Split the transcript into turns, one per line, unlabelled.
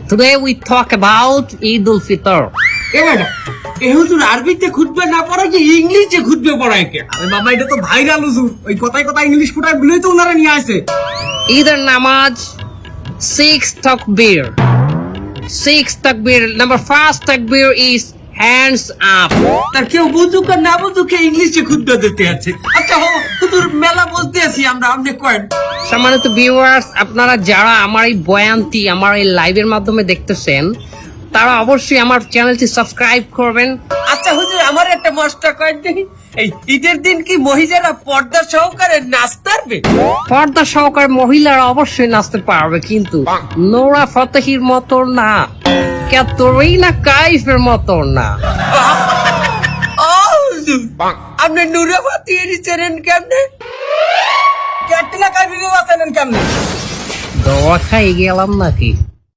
Today we talk about Eid al-Fitr.
এ madam এ হুজুর আরবিতে খুতবা না পড়ায় যে ইংলিশে খুতবা পড়ায় কে?
আরে বাবা এটা তো ভাইরাল হুজুর, ওই কথায় কথা ইংলিশ ফুটায় বলেই তো ওনারা নিয়ে আসে।
Either namaz, 6 takbir. 6 takbir. Number first takbir is hands up.
তার কেউ বুঝুক আর না বুঝুক ইংলিশে খুতবা দিতে আছে। আচ্ছা হুজুর মেলা বলতে আছি আমরা, আপনি কয়েন।
সম্মানিত ভিউয়ার্স, আপনারা যারা আমার এই বয়ানটি আমার এই লাইভের মাধ্যমে দেখতেছেন তারা অবশ্যই আমার চ্যানেলটি সাবস্ক্রাইব করবেন।
আচ্ছা হুজুর আমার একটা মশটা কয়েন দেখি, এই ঈদের দিন কি মহিলারা পর্দা সহকারে নাচতে পারবে?
পর্দা সহকারে মহিলারা অবশ্যই নাচতে পারবে, কিন্তু নোরা ফতেহির মতো না, ক্যাটরিনা কাইফের মতো না।
ও হুজুর আপনি নুরাবাতি এনেছেন কেমনে?
ক্যাটরিনা কাইফকে বাঁচালেন কেমনে?
দোয়া খাই গেলাম নাকি?